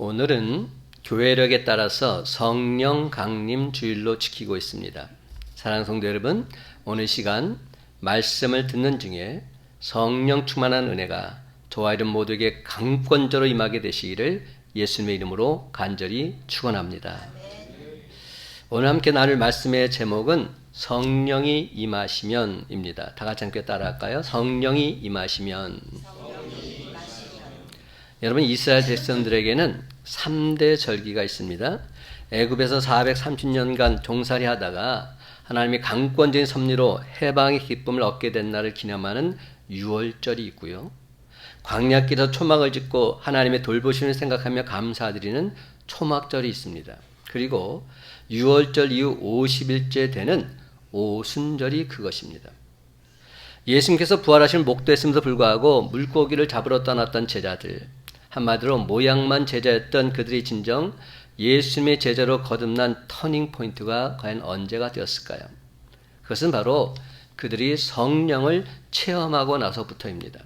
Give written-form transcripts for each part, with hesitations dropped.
오늘은 교회력에 따라서 성령 강림 주일로 지키고 있습니다. 사랑하는 성도 여러분, 오늘 시간 말씀을 듣는 중에 성령 충만한 은혜가 저와 여러분 모두에게 강권적으로 임하게 되시기를 예수님의 이름으로 간절히 축원합니다. 오늘 함께 나눌 말씀의 제목은 성령이 임하시면입니다. 다 같이 함께 따라할까요? 성령이 임하시면. 여러분, 이스라엘 백성들에게는 3대 절기가 있습니다. 애굽에서 430년간 종살이 하다가 하나님이 강권적인 섭리로 해방의 기쁨을 얻게 된 날을 기념하는 유월절이 있고요. 광야길에서 초막을 짓고 하나님의 돌보심을 생각하며 감사드리는 초막절이 있습니다. 그리고 유월절 이후 50일째 되는 오순절이 그것입니다. 예수님께서 부활하신 목도했음에도 불구하고 물고기를 잡으러 떠났던 제자들, 한마디로 모양만 제자였던 그들이 진정 예수님의 제자로 거듭난 터닝 포인트가 과연 언제가 되었을까요? 그것은 바로 그들이 성령을 체험하고 나서부터입니다.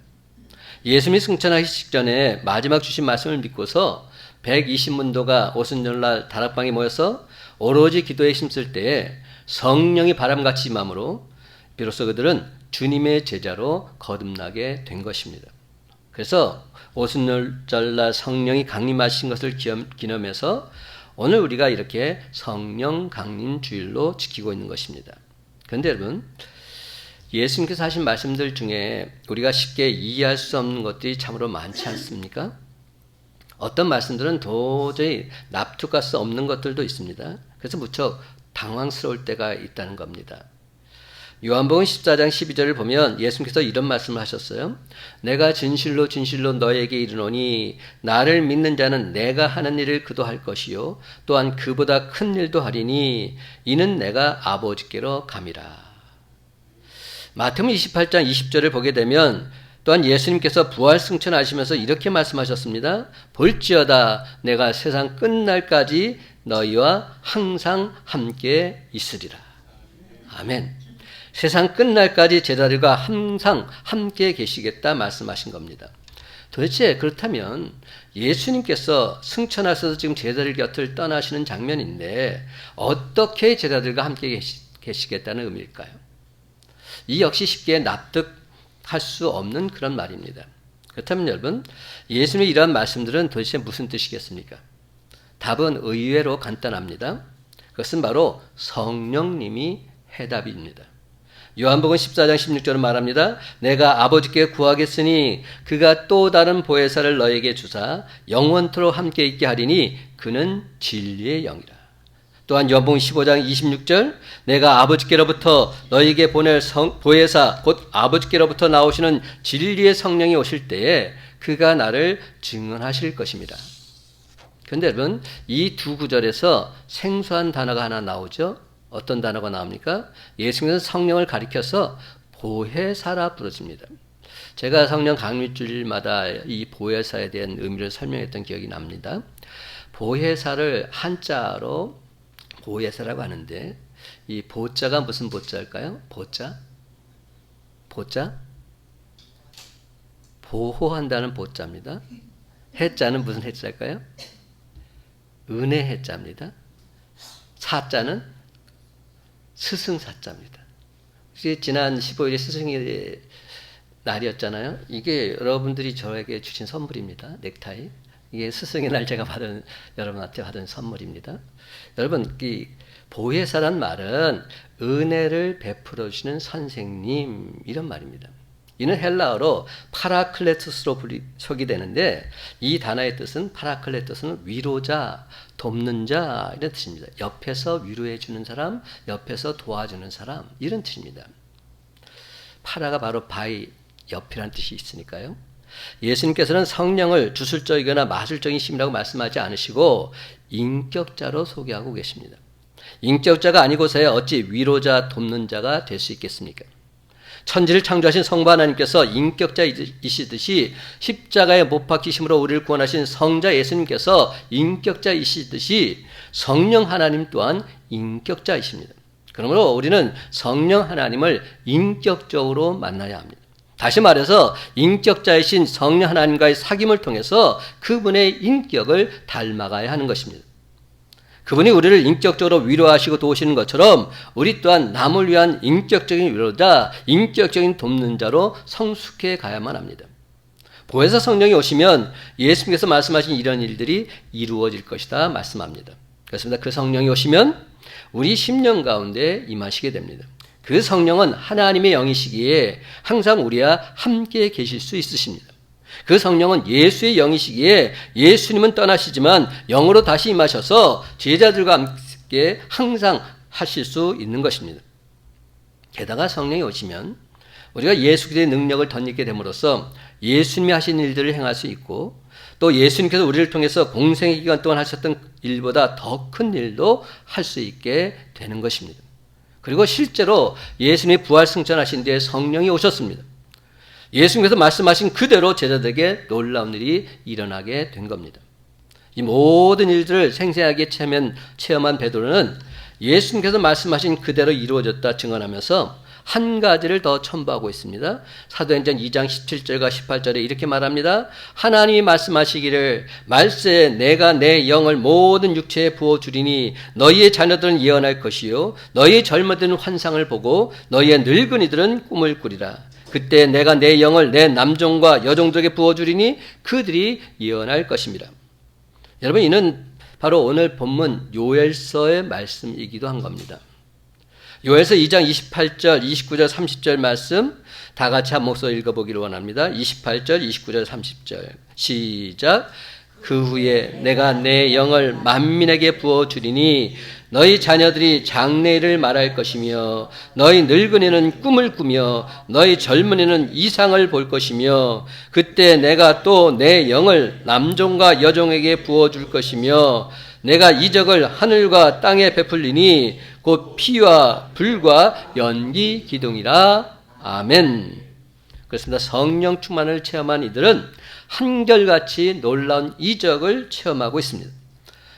예수님이 승천하기 직전에 마지막 주신 말씀을 믿고서 120문도가 오순절날 다락방에 모여서 오로지 기도에 힘쓸 때에 성령이 바람같이 임함으로 비로소 그들은 주님의 제자로 거듭나게 된 것입니다. 그래서 오순절날 성령이 강림하신 것을 기념해서 오늘 우리가 이렇게 성령 강림 주일로 지키고 있는 것입니다. 그런데 여러분, 예수님께서 하신 말씀들 중에 우리가 쉽게 이해할 수 없는 것들이 참으로 많지 않습니까? 어떤 말씀들은 도저히 납득할 수 없는 것들도 있습니다. 그래서 무척 당황스러울 때가 있다는 겁니다. 요한복음 14장 12절을 보면 예수님께서 이런 말씀을 하셨어요. 내가 진실로 진실로 너에게 이르노니 나를 믿는 자는 내가 하는 일을 그도 할 것이요 또한 그보다 큰 일도 하리니 이는 내가 아버지께로 감이라. 마태복음 28장 20절을 보게 되면 또한 예수님께서 부활 승천하시면서 이렇게 말씀하셨습니다. 볼지어다 내가 세상 끝날까지 너희와 항상 함께 있으리라. 아멘. 세상 끝날까지 제자들과 항상 함께 계시겠다 말씀하신 겁니다. 도대체 그렇다면 예수님께서 승천하셔서 지금 제자들 곁을 떠나시는 장면인데 어떻게 제자들과 함께 계시겠다는 의미일까요? 이 역시 쉽게 납득할 수 없는 그런 말입니다. 그렇다면 여러분, 예수님의 이러한 말씀들은 도대체 무슨 뜻이겠습니까? 답은 의외로 간단합니다. 그것은 바로 성령님이 해답입니다. 요한복음 14장 16절은 말합니다. 내가 아버지께 구하겠으니 그가 또 다른 보혜사를 너에게 주사 영원토록 함께 있게 하리니 그는 진리의 영이라. 또한 요한복음 15장 26절 내가 아버지께로부터 너에게 보낼 보혜사 곧 아버지께로부터 나오시는 진리의 성령이 오실 때에 그가 나를 증언하실 것입니다. 그런데 여러분, 이 두 구절에서 생소한 단어가 하나 나오죠. 어떤 단어가 나옵니까? 예수님께서 성령을 가리켜서 보혜사라 부르십니다. 제가 성령 강림주일마다 이 보혜사에 대한 의미를 설명했던 기억이 납니다. 보혜사를 한자로 보혜사라고 하는데 이 보자가 무슨 보자일까요? 보자? 보호한다는 보자입니다. 해자는 무슨 해자일까요? 은혜 해자입니다. 사자는 스승사자입니다. 지난 15일이 스승의 날이었잖아요. 이게 여러분들이 저에게 주신 선물입니다. 넥타이. 이게 스승의 날 제가 여러분한테 받은 선물입니다. 여러분, 이 보혜사란 말은 은혜를 베풀어 주시는 선생님 이런 말입니다. 이는 헬라어로 파라클레토스로 소개 되는데 이 단어의 뜻은 파라클레토스는 위로자, 돕는 자 이런 뜻입니다. 옆에서 위로해 주는 사람, 옆에서 도와주는 사람 이런 뜻입니다. 파라가 바로 바이, 옆이라는 뜻이 있으니까요. 예수님께서는 성령을 주술적이거나 마술적인 힘이라고 말씀하지 않으시고 인격자로 소개하고 계십니다. 인격자가 아니고서야 어찌 위로자, 돕는 자가 될 수 있겠습니까? 천지를 창조하신 성부 하나님께서 인격자이시듯이 십자가에 못 박히심으로 우리를 구원하신 성자 예수님께서 인격자이시듯이 성령 하나님 또한 인격자이십니다. 그러므로 우리는 성령 하나님을 인격적으로 만나야 합니다. 다시 말해서 인격자이신 성령 하나님과의 사귐을 통해서 그분의 인격을 닮아가야 하는 것입니다. 그분이 우리를 인격적으로 위로하시고 도우시는 것처럼 우리 또한 남을 위한 인격적인 위로자, 인격적인 돕는 자로 성숙해 가야만 합니다. 보혜사 성령이 오시면 예수님께서 말씀하신 이런 일들이 이루어질 것이다 말씀합니다. 그렇습니다. 그 성령이 오시면 우리 심령 가운데 임하시게 됩니다. 그 성령은 하나님의 영이시기에 항상 우리와 함께 계실 수 있으십니다. 그 성령은 예수의 영이시기에 예수님은 떠나시지만 영으로 다시 임하셔서 제자들과 함께 항상 하실 수 있는 것입니다. 게다가 성령이 오시면 우리가 예수 그리스도의 능력을 덧입게 됨으로써 예수님이 하신 일들을 행할 수 있고 또 예수님께서 우리를 통해서 공생의 기간 동안 하셨던 일보다 더 큰 일도 할 수 있게 되는 것입니다. 그리고 실제로 예수님이 부활 승천하신 뒤에 성령이 오셨습니다. 예수님께서 말씀하신 그대로 제자들에게 놀라운 일이 일어나게 된 겁니다. 이 모든 일들을 생생하게 체험한 베드로는 예수님께서 말씀하신 그대로 이루어졌다 증언하면서 한 가지를 더 첨부하고 있습니다. 사도행전 2장 17절과 18절에 이렇게 말합니다. 하나님이 말씀하시기를 말세 내가 내 영을 모든 육체에 부어주리니 너희의 자녀들은 예언할 것이요 너희의 젊은이들은 환상을 보고 너희의 늙은이들은 꿈을 꾸리라. 그때 내가 내 영을 내 남종과 여종들에게 부어주리니 그들이 예언할 것입니다. 여러분, 이는 바로 오늘 본문 요엘서의 말씀이기도 한 겁니다. 요엘서 2장 28절, 29절, 30절 말씀 다 같이 한 목소리 읽어보기를 원합니다. 28절, 29절, 30절 시작. 그 후에 내가 내 영을 만민에게 부어주리니 너희 자녀들이 장래일을 말할 것이며 너희 늙은이는 꿈을 꾸며 너희 젊은이는 이상을 볼 것이며 그때 내가 또 내 영을 남종과 여종에게 부어줄 것이며 내가 이적을 하늘과 땅에 베풀리니 곧 피와 불과 연기 기둥이라. 아멘. 그렇습니다. 성령 충만을 체험한 이들은 한결같이 놀라운 이적을 체험하고 있습니다.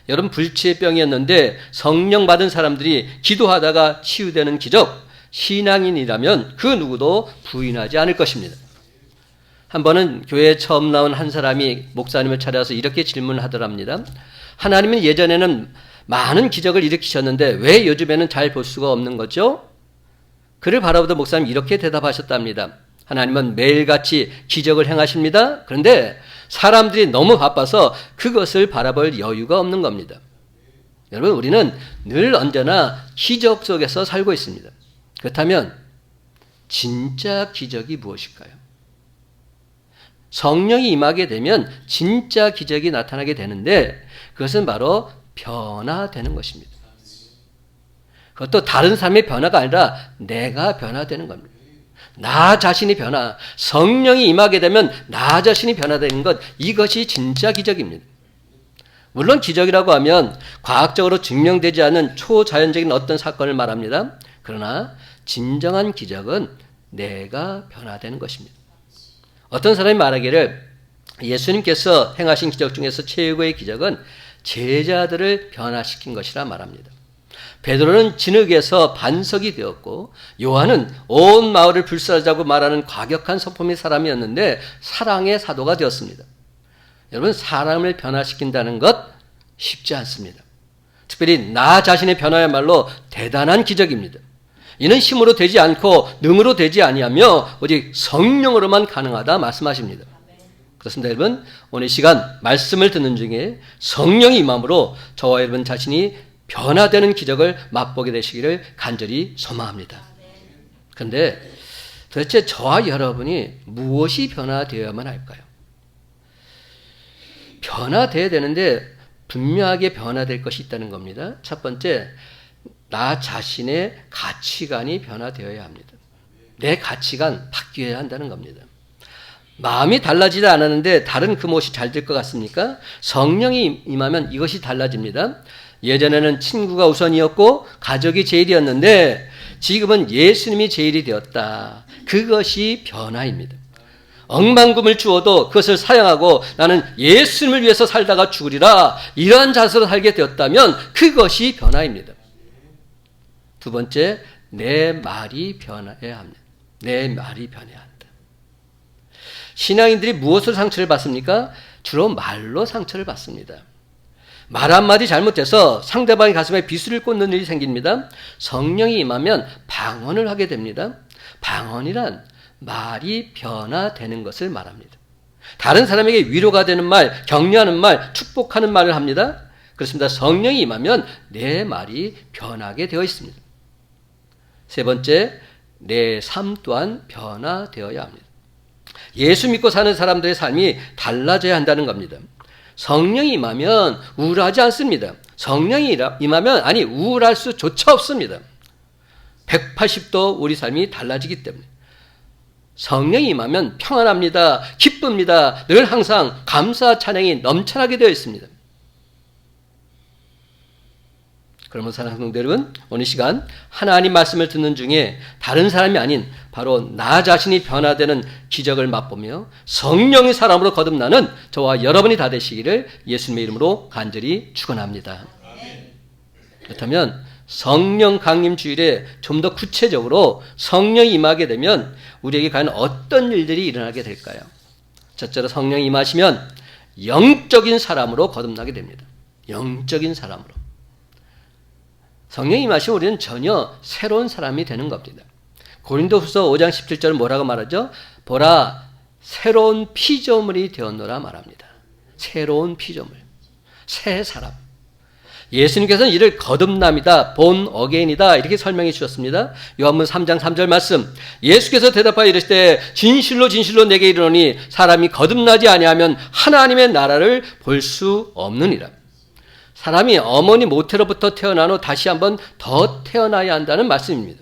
여러분, 불치의 병이었는데 성령 받은 사람들이 기도하다가 치유되는 기적, 신앙인이라면 그 누구도 부인하지 않을 것입니다. 한 번은 교회에 처음 나온 한 사람이 목사님을 찾아서 이렇게 질문하더랍니다. 하나님은 예전에는 많은 기적을 일으키셨는데 왜 요즘에는 잘 볼 수가 없는 거죠? 그를 바라보던 목사님 이렇게 대답하셨답니다. 하나님은 매일같이 기적을 행하십니다. 그런데 사람들이 너무 바빠서 그것을 바라볼 여유가 없는 겁니다. 여러분, 우리는 늘 언제나 기적 속에서 살고 있습니다. 그렇다면 진짜 기적이 무엇일까요? 성령이 임하게 되면 진짜 기적이 나타나게 되는데 그것은 바로 변화되는 것입니다. 그것도 다른 사람의 변화가 아니라 내가 변화되는 겁니다. 나 자신이 변화, 성령이 임하게 되면 나 자신이 변화되는 것, 이것이 진짜 기적입니다. 물론 기적이라고 하면 과학적으로 증명되지 않은 초자연적인 어떤 사건을 말합니다. 그러나 진정한 기적은 내가 변화되는 것입니다. 어떤 사람이 말하기를 예수님께서 행하신 기적 중에서 최고의 기적은 제자들을 변화시킨 것이라 말합니다. 베드로는 진흙에서 반석이 되었고 요한은 온 마을을 불사르자고 말하는 과격한 성품의 사람이었는데 사랑의 사도가 되었습니다. 여러분, 사람을 변화시킨다는 것 쉽지 않습니다. 특별히 나 자신의 변화야말로 대단한 기적입니다. 이는 힘으로 되지 않고 능으로 되지 아니하며 오직 성령으로만 가능하다 말씀하십니다. 그렇습니다. 여러분, 오늘 시간 말씀을 듣는 중에 성령이 임함으로 저와 여러분 자신이 변화되는 기적을 맛보게 되시기를 간절히 소망합니다. 그런데 도대체 저와 여러분이 무엇이 변화되어야만 할까요? 변화되어야 되는데 분명하게 변화될 것이 있다는 겁니다. 첫 번째, 나 자신의 가치관이 변화되어야 합니다. 내 가치관 바뀌어야 한다는 겁니다. 마음이 달라지지 않았는데 다른 금옷이 잘 될 것 같습니까? 성령이 임하면 이것이 달라집니다. 예전에는 친구가 우선이었고 가족이 제일이었는데 지금은 예수님이 제일이 되었다. 그것이 변화입니다. 억만금을 주어도 그것을 사용하고 나는 예수님을 위해서 살다가 죽으리라, 이러한 자세로 살게 되었다면 그것이 변화입니다. 두 번째, 내 말이 변해야 합니다. 내 말이 변해야 한다. 신앙인들이 무엇으로 상처를 받습니까? 주로 말로 상처를 받습니다. 말 한마디 잘못해서 상대방의 가슴에 비수를 꽂는 일이 생깁니다. 성령이 임하면 방언을 하게 됩니다. 방언이란 말이 변화되는 것을 말합니다. 다른 사람에게 위로가 되는 말, 격려하는 말, 축복하는 말을 합니다. 그렇습니다. 성령이 임하면 내 말이 변하게 되어 있습니다. 세 번째, 내 삶 또한 변화되어야 합니다. 예수 믿고 사는 사람들의 삶이 달라져야 한다는 겁니다. 성령이 임하면 우울하지 않습니다. 성령이 임하면 우울할 수조차 없습니다. 180도 우리 삶이 달라지기 때문에. 성령이 임하면 평안합니다. 기쁩니다. 늘 항상 감사 찬양이 넘쳐나게 되어 있습니다. 그러면 사랑하는 성도 여러분, 오늘 시간 하나님 말씀을 듣는 중에 다른 사람이 아닌 바로 나 자신이 변화되는 기적을 맛보며 성령의 사람으로 거듭나는 저와 여러분이 다 되시기를 예수님의 이름으로 간절히 축원합니다. 그렇다면 성령 강림 주일에 좀 더 구체적으로 성령이 임하게 되면 우리에게 과연 어떤 일들이 일어나게 될까요? 첫째로 성령이 임하시면 영적인 사람으로 거듭나게 됩니다. 영적인 사람으로. 성령이 임하시면 우리는 전혀 새로운 사람이 되는 겁니다. 고린도후서 5장 17절은 뭐라고 말하죠? 보라, 새로운 피조물이 되었노라 말합니다. 새로운 피조물, 새 사람. 예수님께서는 이를 거듭남이다, 본 어게인이다 이렇게 설명해 주셨습니다. 요한복음 3장 3절 말씀, 예수께서 대답하여 이르시되 진실로 진실로 내게 이르노니 사람이 거듭나지 아니하면 하나님의 나라를 볼 수 없느니라. 사람이 어머니 모태로부터 태어난 후 다시 한번 더 태어나야 한다는 말씀입니다.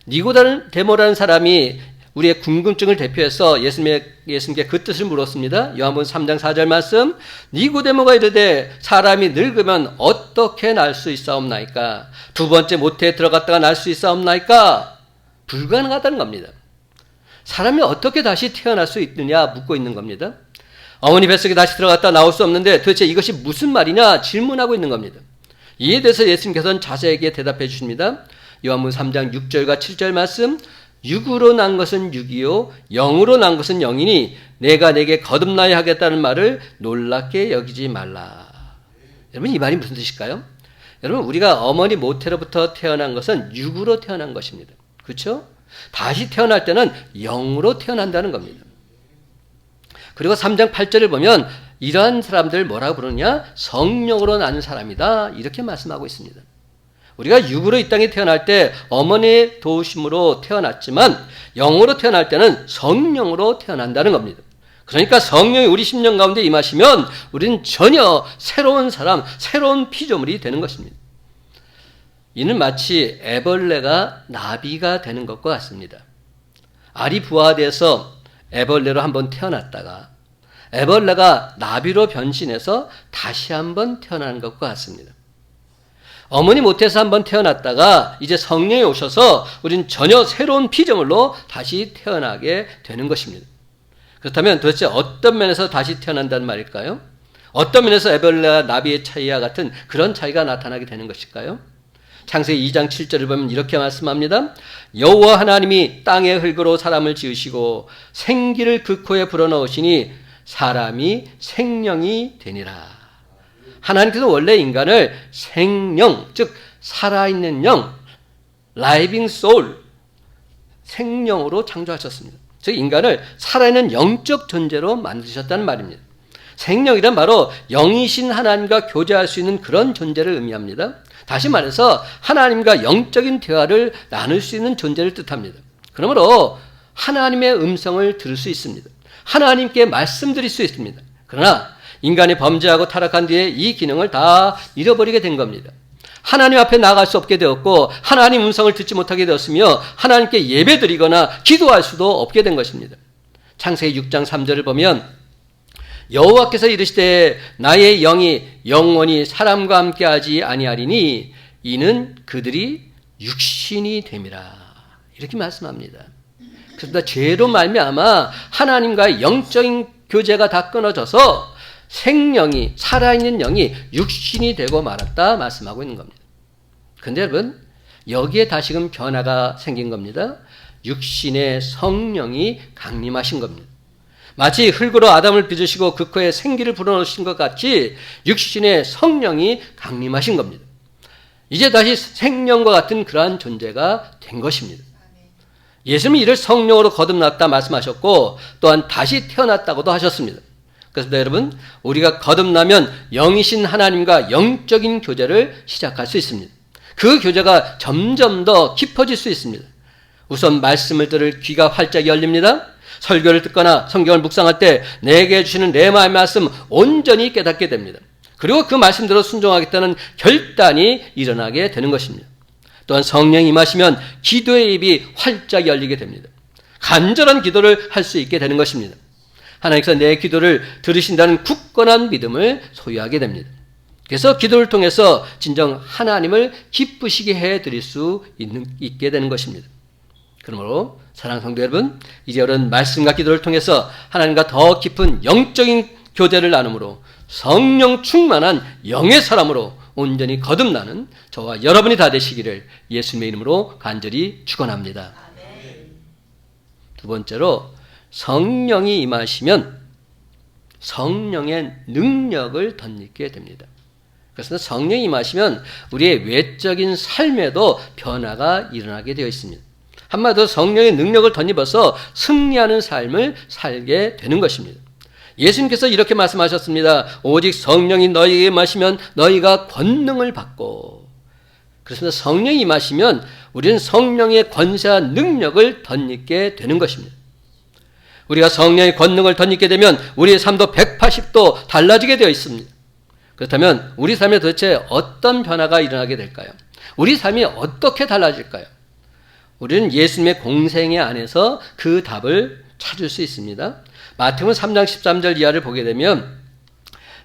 니고데모라는 사람이 우리의 궁금증을 대표해서 예수님께 그 뜻을 물었습니다. 요한복음 3장 4절 말씀, 니고데모가 이르되 사람이 늙으면 어떻게 날 수 있사옵나이까? 두 번째 모태에 들어갔다가 날 수 있사옵나이까? 불가능하다는 겁니다. 사람이 어떻게 다시 태어날 수 있느냐 묻고 있는 겁니다. 어머니 뱃속에 다시 들어갔다 나올 수 없는데 도대체 이것이 무슨 말이냐 질문하고 있는 겁니다. 이에 대해서 예수님께서는 자세하게 대답해 주십니다. 요한복음 3장 6절과 7절 말씀, 육으로 난 것은 육이요 영으로 난 것은 영이니 내가 내게 거듭나야 하겠다는 말을 놀랍게 여기지 말라. 여러분, 이 말이 무슨 뜻일까요? 여러분, 우리가 어머니 모태로부터 태어난 것은 육으로 태어난 것입니다. 그렇죠? 다시 태어날 때는 영으로 태어난다는 겁니다. 그리고 3장 8절을 보면 이러한 사람들 뭐라고 부르느냐? 성령으로 나는 사람이다 이렇게 말씀하고 있습니다. 우리가 육으로 이 땅에 태어날 때 어머니의 도우심으로 태어났지만 영으로 태어날 때는 성령으로 태어난다는 겁니다. 그러니까 성령이 우리 심령 가운데 임하시면 우리는 전혀 새로운 사람, 새로운 피조물이 되는 것입니다. 이는 마치 애벌레가 나비가 되는 것과 같습니다. 알이 부화돼서 애벌레로 한번 태어났다가 애벌레가 나비로 변신해서 다시 한번 태어나는 것과 같습니다. 어머니 못해서 한번 태어났다가 이제 성령이 오셔서 우리는 전혀 새로운 피조물로 다시 태어나게 되는 것입니다. 그렇다면 도대체 어떤 면에서 다시 태어난다는 말일까요? 어떤 면에서 애벌레와 나비의 차이와 같은 그런 차이가 나타나게 되는 것일까요? 창세기 2장 7절을 보면 이렇게 말씀합니다. 여호와 하나님이 땅의 흙으로 사람을 지으시고 생기를 그 코에 불어넣으시니 사람이 생명이 되니라. 하나님께서 원래 인간을 생명, 즉 살아있는 영, 라이빙 소울, 생명으로 창조하셨습니다. 즉 인간을 살아있는 영적 존재로 만드셨다는 말입니다. 생명이란 바로 영이신 하나님과 교제할 수 있는 그런 존재를 의미합니다. 다시 말해서 하나님과 영적인 대화를 나눌 수 있는 존재를 뜻합니다. 그러므로 하나님의 음성을 들을 수 있습니다. 하나님께 말씀드릴 수 있습니다. 그러나 인간이 범죄하고 타락한 뒤에 이 기능을 다 잃어버리게 된 겁니다. 하나님 앞에 나아갈 수 없게 되었고 하나님 음성을 듣지 못하게 되었으며 하나님께 예배드리거나 기도할 수도 없게 된 것입니다. 창세기 6장 3절을 보면 여호와께서 이르시되 나의 영이 영원히 사람과 함께하지 아니하리니 이는 그들이 육신이 됨이라. 이렇게 말씀합니다. 그러다 죄로 말미암아 하나님과의 영적인 교제가 다 끊어져서 생명이, 살아있는 영이 육신이 되고 말았다 말씀하고 있는 겁니다. 그런데 여러분, 여기에 다시금 변화가 생긴 겁니다. 육신의 성령이 강림하신 겁니다. 마치 흙으로 아담을 빚으시고 그 코에 생기를 불어넣으신 것 같이 육신의 성령이 강림하신 겁니다. 이제 다시 생명과 같은 그러한 존재가 된 것입니다. 예수님은 이를 성령으로 거듭났다 말씀하셨고 또한 다시 태어났다고도 하셨습니다. 그래서 여러분, 우리가 거듭나면 영이신 하나님과 영적인 교제를 시작할 수 있습니다. 그 교제가 점점 더 깊어질 수 있습니다. 우선 말씀을 들을 귀가 활짝 열립니다. 설교를 듣거나 성경을 묵상할 때 내게 주시는 레마의 말씀 온전히 깨닫게 됩니다. 그리고 그 말씀대로 순종하겠다는 결단이 일어나게 되는 것입니다. 또한 성령이 임하시면 기도의 입이 활짝 열리게 됩니다. 간절한 기도를 할 수 있게 되는 것입니다. 하나님께서 내 기도를 들으신다는 굳건한 믿음을 소유하게 됩니다. 그래서 기도를 통해서 진정 하나님을 기쁘시게 해드릴 수 있게 되는 것입니다. 그러므로 사랑하는 성도 여러분, 이제 이런 말씀과 기도를 통해서 하나님과 더 깊은 영적인 교제를 나눔으로 성령 충만한 영의 사람으로 온전히 거듭나는 저와 여러분이 다 되시기를 예수님의 이름으로 간절히 축원합니다. 두 번째로, 성령이 임하시면 성령의 능력을 덧입게 됩니다. 그래서 성령이 임하시면 우리의 외적인 삶에도 변화가 일어나게 되어 있습니다. 한마디로 성령의 능력을 덧입어서 승리하는 삶을 살게 되는 것입니다. 예수님께서 이렇게 말씀하셨습니다. 오직 성령이 너희에게 임하시면 너희가 권능을 받고. 그렇습니다. 성령이 임하시면 우리는 성령의 권세와 능력을 덧입게 되는 것입니다. 우리가 성령의 권능을 덧입게 되면 우리의 삶도 180도 달라지게 되어 있습니다. 그렇다면 우리 삶에 도대체 어떤 변화가 일어나게 될까요? 우리 삶이 어떻게 달라질까요? 우리는 예수님의 공생애 안에서 그 답을 찾을 수 있습니다. 마태복음 3장 13절 이하를 보게 되면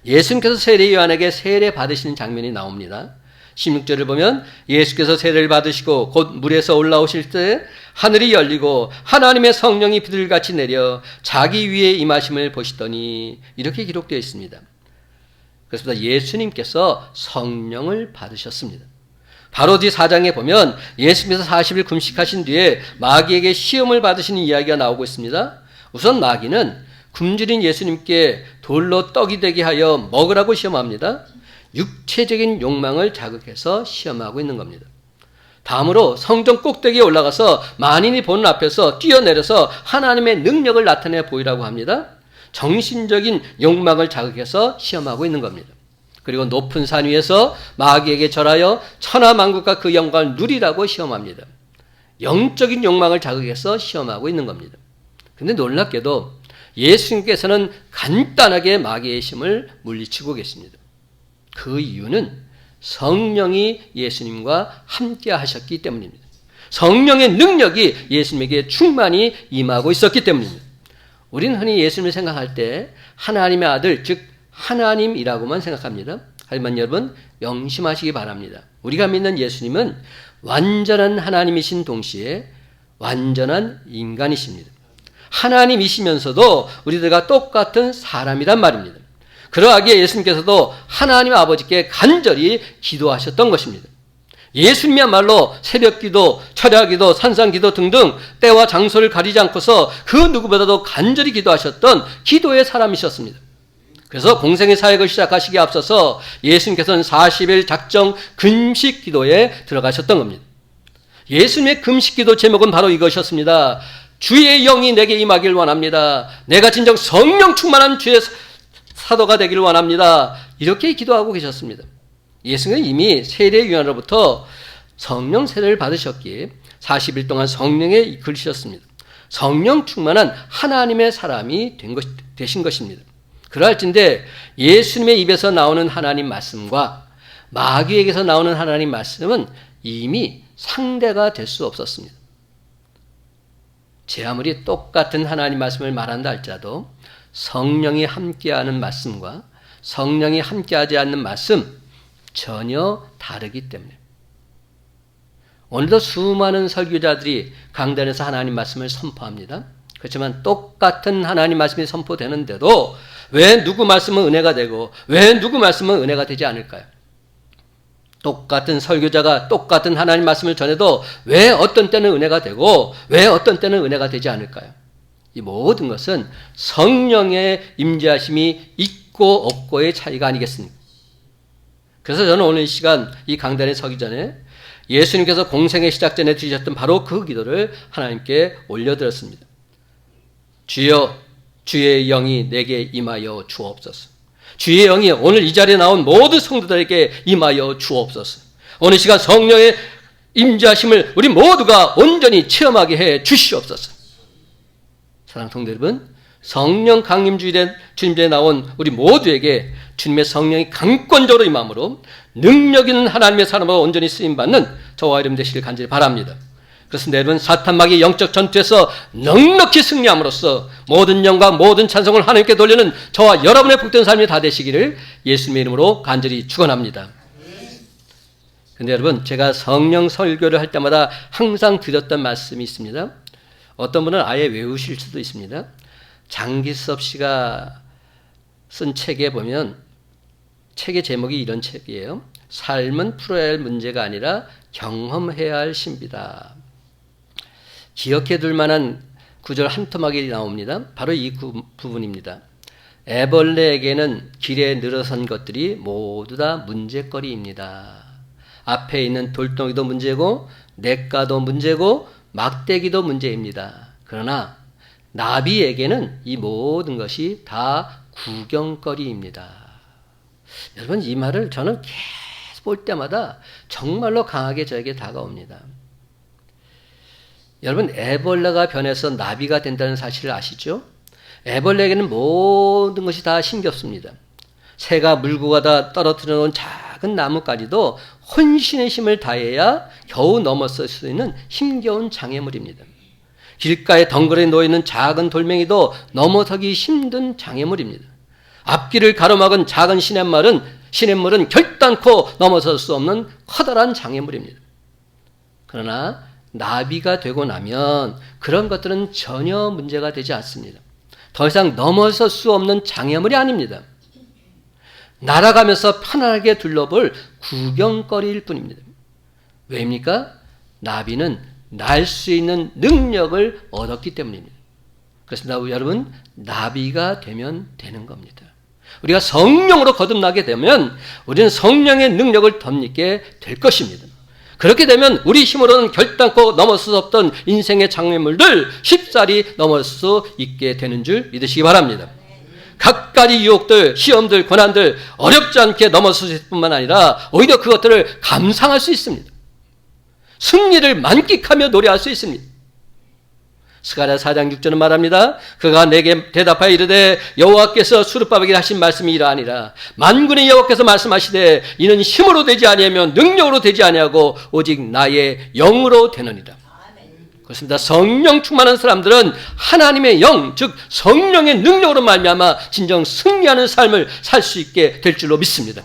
예수님께서 세례 요한에게 세례 받으시는 장면이 나옵니다. 16절을 보면 예수께서 세례를 받으시고 곧 물에서 올라오실 때 하늘이 열리고 하나님의 성령이 비둘기같이 내려 자기 위에 임하심을 보시더니 이렇게 기록되어 있습니다. 그렇습니다. 예수님께서 성령을 받으셨습니다. 바로 뒤 4장에 보면 예수님께서 40일 금식하신 뒤에 마귀에게 시험을 받으시는 이야기가 나오고 있습니다. 우선 마귀는 굶주린 예수님께 돌로 떡이 되게 하여 먹으라고 시험합니다. 육체적인 욕망을 자극해서 시험하고 있는 겁니다. 다음으로 성전 꼭대기에 올라가서 만인이 보는 앞에서 뛰어내려서 하나님의 능력을 나타내 보이라고 합니다. 정신적인 욕망을 자극해서 시험하고 있는 겁니다. 그리고 높은 산 위에서 마귀에게 절하여 천하만국과 그 영광을 누리라고 시험합니다. 영적인 욕망을 자극해서 시험하고 있는 겁니다. 그런데 놀랍게도 예수님께서는 간단하게 마귀의 힘을 물리치고 계십니다. 그 이유는 성령이 예수님과 함께 하셨기 때문입니다. 성령의 능력이 예수님에게 충만히 임하고 있었기 때문입니다. 우리는 흔히 예수님을 생각할 때 하나님의 아들, 즉 하나님이라고만 생각합니다. 하지만 여러분 명심하시기 바랍니다. 우리가 믿는 예수님은 완전한 하나님이신 동시에 완전한 인간이십니다. 하나님이시면서도 우리들과 똑같은 사람이란 말입니다. 그러하기에 예수님께서도 하나님 아버지께 간절히 기도하셨던 것입니다. 예수님이야말로 새벽기도, 철야기도, 산상기도 등등 때와 장소를 가리지 않고서 그 누구보다도 간절히 기도하셨던 기도의 사람이셨습니다. 그래서 공생의 사역을 시작하시기에 앞서서 예수님께서는 40일 작정 금식 기도에 들어가셨던 겁니다. 예수님의 금식 기도 제목은 바로 이것이었습니다. 주의 영이 내게 임하길 원합니다. 내가 진정 성령 충만한 주의 사도가 되기를 원합니다. 이렇게 기도하고 계셨습니다. 예수님은 이미 세례 요한으로부터 성령 세례를 받으셨기에 40일 동안 성령에 이끌리셨습니다. 성령 충만한 하나님의 사람이 되신 것입니다. 그럴진데 예수님의 입에서 나오는 하나님 말씀과 마귀에게서 나오는 하나님 말씀은 이미 상대가 될 수 없었습니다. 제 아무리 똑같은 하나님 말씀을 말한다 할지라도 성령이 함께하는 말씀과 성령이 함께하지 않는 말씀 전혀 다르기 때문에 오늘도 수많은 설교자들이 강단에서 하나님 말씀을 선포합니다. 그렇지만 똑같은 하나님 말씀이 선포되는데도 왜 누구 말씀은 은혜가 되고 왜 누구 말씀은 은혜가 되지 않을까요? 똑같은 설교자가 똑같은 하나님 말씀을 전해도 왜 어떤 때는 은혜가 되고 왜 어떤 때는 은혜가 되지 않을까요? 이 모든 것은 성령의 임재하심이 있고 없고의 차이가 아니겠습니까? 그래서 저는 오늘 이 시간 이 강단에 서기 전에 예수님께서 공생의 시작 전에 드리셨던 바로 그 기도를 하나님께 올려드렸습니다. 주여, 주의 영이 내게 임하여 주옵소서. 주의 영이 오늘 이 자리에 나온 모든 성도들에게 임하여 주옵소서. 오늘 시간 성령의 임재하심을 우리 모두가 온전히 체험하게 해 주시옵소서. 사랑하는 성도 여러분, 성령 강림 주님에 나온 우리 모두에게 주님의 성령이 강권적으로 임함으로 능력 있는 하나님의 사람으로 온전히 쓰임받는 저와 여러분 되시길 간절히 바랍니다. 그렇습니다. 여러분, 사탄마귀의 영적 전투에서 넉넉히 승리함으로써 모든 영광 모든 찬송을 하나님께 돌리는 저와 여러분의 복된 삶이 다 되시기를 예수님의 이름으로 간절히 축원합니다. 그런데 여러분, 제가 성령 설교를 할 때마다 항상 드렸던 말씀이 있습니다. 어떤 분은 아예 외우실 수도 있습니다. 장기섭 씨가 쓴 책에 보면 책의 제목이 이런 책이에요. 삶은 풀어야 할 문제가 아니라 경험해야 할 신비다. 기억해 둘 만한 구절 한 토막이 나옵니다. 바로 이 부분입니다. 애벌레에게는 길에 늘어선 것들이 모두 다 문제거리입니다. 앞에 있는 돌덩이도 문제고 냇가도 문제고 막대기도 문제입니다. 그러나 나비에게는 이 모든 것이 다 구경거리입니다. 여러분, 이 말을 저는 계속 볼 때마다 정말로 강하게 저에게 다가옵니다. 여러분, 애벌레가 변해서 나비가 된다는 사실을 아시죠? 애벌레에게는 모든 것이 다 힘겹습니다. 새가 물고 가다 떨어뜨려 놓은 작은 나뭇가지도 혼신의 힘을 다해야 겨우 넘어설 수 있는 힘겨운 장애물입니다. 길가에 덩그러니 놓여있는 작은 돌멩이도 넘어서기 힘든 장애물입니다. 앞길을 가로막은 작은 시냇물은 결단코 넘어설 수 없는 커다란 장애물입니다. 그러나 나비가 되고 나면 그런 것들은 전혀 문제가 되지 않습니다. 더 이상 넘어설 수 없는 장애물이 아닙니다. 날아가면서 편안하게 둘러볼 구경거리일 뿐입니다. 왜입니까? 나비는 날 수 있는 능력을 얻었기 때문입니다. 그렇습니다. 여러분, 나비가 되면 되는 겁니다. 우리가 성령으로 거듭나게 되면 우리는 성령의 능력을 덧입게 될 것입니다. 그렇게 되면 우리 힘으로는 결단코 넘어설 수 없던 인생의 장애물들 쉽사리 넘어설 수 있게 되는 줄 믿으시기 바랍니다. 각가지 유혹들, 시험들, 고난들 어렵지 않게 넘어설 수 있을 뿐만 아니라 오히려 그것들을 감상할 수 있습니다. 승리를 만끽하며 노래할 수 있습니다. 스가랴 4장 6절은 말합니다. 그가 내게 대답하여 이르되 여호와께서 수르바벨에게 하신 말씀이 이러하니라. 만군의 여호와께서 말씀하시되 이는 힘으로 되지 아니하며 능력으로 되지 아니하고 오직 나의 영으로 되느니라. 그렇습니다. 성령 충만한 사람들은 하나님의 영, 즉 성령의 능력으로 말미암아 진정 승리하는 삶을 살 수 있게 될 줄로 믿습니다.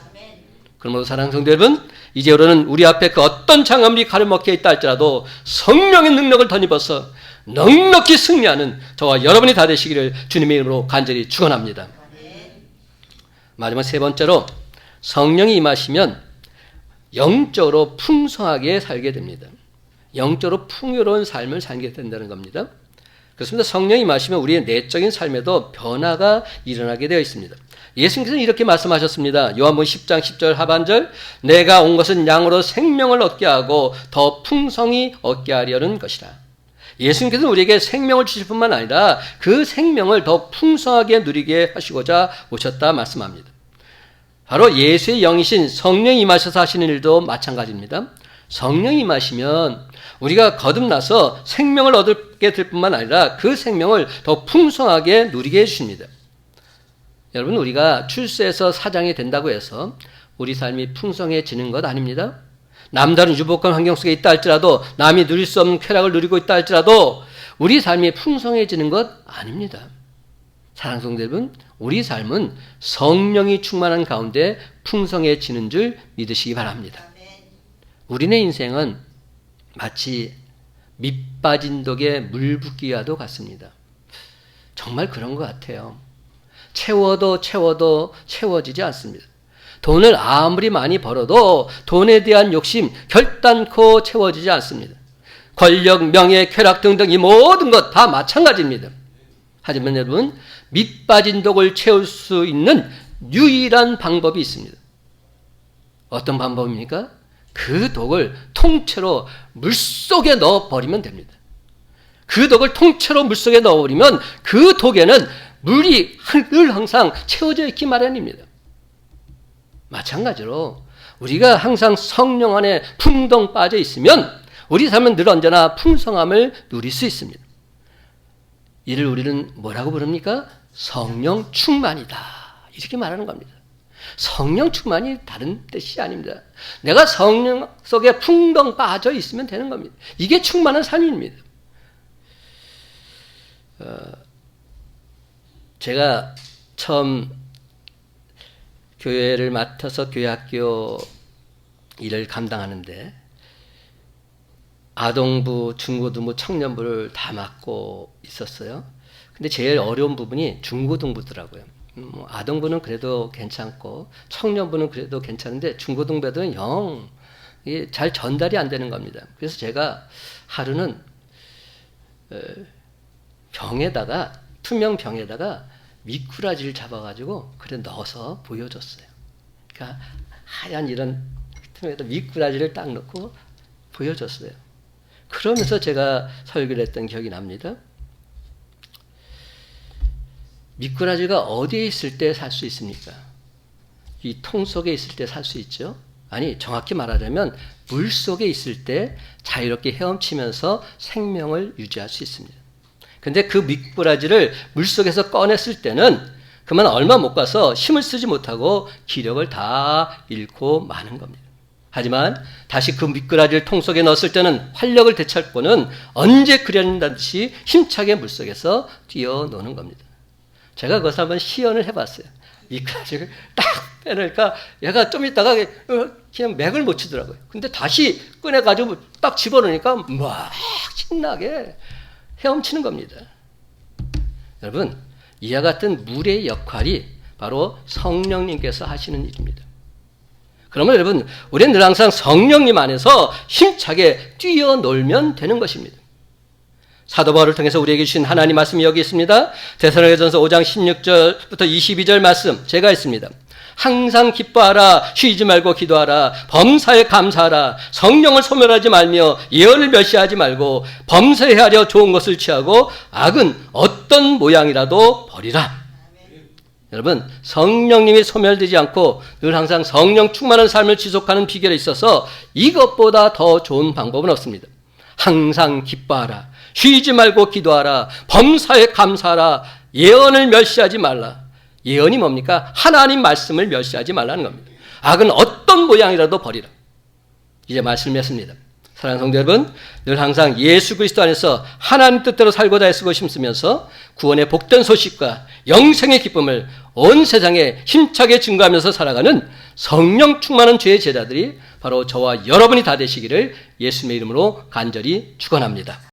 그러므로 사랑하는 성도 여러분, 이제로는 우리 앞에 그 어떤 장애물이 가로막혀 있다 할지라도 성령의 능력을 덧입어서 넉넉히 승리하는 저와 여러분이 다 되시기를 주님의 이름으로 간절히 축원합니다. 마지막 세 번째로, 성령이 임하시면 영적으로 풍성하게 살게 됩니다. 영적으로 풍요로운 삶을 살게 된다는 겁니다. 그렇습니다. 성령이 임하시면 우리의 내적인 삶에도 변화가 일어나게 되어 있습니다. 예수님께서는 이렇게 말씀하셨습니다. 요한복음 10장 10절 하반절, 내가 온 것은 양으로 생명을 얻게 하고 더 풍성히 얻게 하려는 것이라. 예수님께서는 우리에게 생명을 주실 뿐만 아니라 그 생명을 더 풍성하게 누리게 하시고자 오셨다 말씀합니다. 바로 예수의 영이신 성령이 임하셔서 하시는 일도 마찬가지입니다. 성령이 임하시면 우리가 거듭나서 생명을 얻게 될 뿐만 아니라 그 생명을 더 풍성하게 누리게 해주십니다. 여러분, 우리가 출세해서 사장이 된다고 해서 우리 삶이 풍성해지는 것 아닙니다. 남다른 유복한 환경 속에 있다 할지라도, 남이 누릴 수 없는 쾌락을 누리고 있다 할지라도 우리 삶이 풍성해지는 것 아닙니다. 사랑하는 성도 여러분, 우리 삶은 성령이 충만한 가운데 풍성해지는 줄 믿으시기 바랍니다. 우리네 인생은 마치 밑 빠진 독에 물 붓기와도 같습니다. 정말 그런 것 같아요. 채워도 채워지지 않습니다. 돈을 아무리 많이 벌어도 돈에 대한 욕심 결단코 채워지지 않습니다. 권력, 명예, 쾌락 등등 이 모든 것 다 마찬가지입니다. 하지만 여러분, 밑 빠진 독을 채울 수 있는 유일한 방법이 있습니다. 어떤 방법입니까? 그 독을 통째로 물속에 넣어버리면 됩니다. 그 독을 통째로 물속에 넣어버리면 그 독에는 물이 늘 항상 채워져 있기 마련입니다. 마찬가지로 우리가 항상 성령 안에 풍덩 빠져 있으면 우리 삶은 늘 언제나 풍성함을 누릴 수 있습니다. 이를 우리는 뭐라고 부릅니까? 성령 충만이다. 이렇게 말하는 겁니다. 성령 충만이 다른 뜻이 아닙니다. 내가 성령 속에 풍덩 빠져 있으면 되는 겁니다. 이게 충만한 삶입니다. 제가 처음 교회를 맡아서 교회학교 일을 감당하는데 아동부, 중고등부, 청년부를 다 맡고 있었어요. 근데 제일 어려운 부분이 중고등부더라고요. 아동부는 그래도 괜찮고 청년부는 그래도 괜찮은데 중고등부들은 영 잘 전달이 안 되는 겁니다. 그래서 제가 하루는 병에다가 투명 병에다가 미꾸라지를 잡아가지고 그래 넣어서 보여줬어요. 그러니까 하얀 이런 틈에다 미꾸라지를 딱 넣고 보여줬어요. 그러면서 제가 설교를 했던 기억이 납니다. 미꾸라지가 어디에 있을 때 살 수 있습니까? 이 통 속에 있을 때 살 수 있죠? 아니, 정확히 말하자면 물 속에 있을 때 자유롭게 헤엄치면서 생명을 유지할 수 있습니다. 근데 그 미꾸라지를 물 속에서 꺼냈을 때는 그만 얼마 못 가서 힘을 쓰지 못하고 기력을 다 잃고 마는 겁니다. 하지만 다시 그 미꾸라지를 통 속에 넣었을 때는 활력을 되찾고는 언제 그랬다는 듯이 힘차게 물 속에서 뛰어노는 겁니다. 제가 그것을 한번 시연을 해봤어요. 미꾸라지를 딱 빼내니까 얘가 좀 있다가 그냥 맥을 못 치더라고요. 근데 다시 꺼내가지고 딱 집어넣으니까 막 신나게 헤엄치는 겁니다. 여러분, 이와 같은 물의 역할이 바로 성령님께서 하시는 일입니다. 그러면 여러분, 우리는 늘 항상 성령님 안에서 힘차게 뛰어놀면 되는 것입니다. 사도 바울을 통해서 우리에게 주신 하나님 말씀이 여기 있습니다. 데살로니가전서 5장 16절부터 22절 말씀 제가 있습니다. 항상 기뻐하라, 쉬지 말고 기도하라, 범사에 감사하라, 성령을 소멸하지 말며 예언을 멸시하지 말고 범사에 하려 좋은 것을 취하고 악은 어떤 모양이라도 버리라. 여러분, 성령님이 소멸되지 않고 늘 항상 성령 충만한 삶을 지속하는 비결에 있어서 이것보다 더 좋은 방법은 없습니다. 항상 기뻐하라, 쉬지 말고 기도하라, 범사에 감사하라, 예언을 멸시하지 말라. 예언이 뭡니까? 하나님 말씀을 멸시하지 말라는 겁니다. 악은 어떤 모양이라도 버리라. 이제 말씀을 맺습니다. 사랑하는 성도 여러분, 늘 항상 예수 그리스도 안에서 하나님 뜻대로 살고자 애쓰고 힘쓰면서 구원의 복된 소식과 영생의 기쁨을 온 세상에 힘차게 증거하면서 살아가는 성령 충만한 주의 제자들이 바로 저와 여러분이 다 되시기를 예수님의 이름으로 간절히 축원합니다.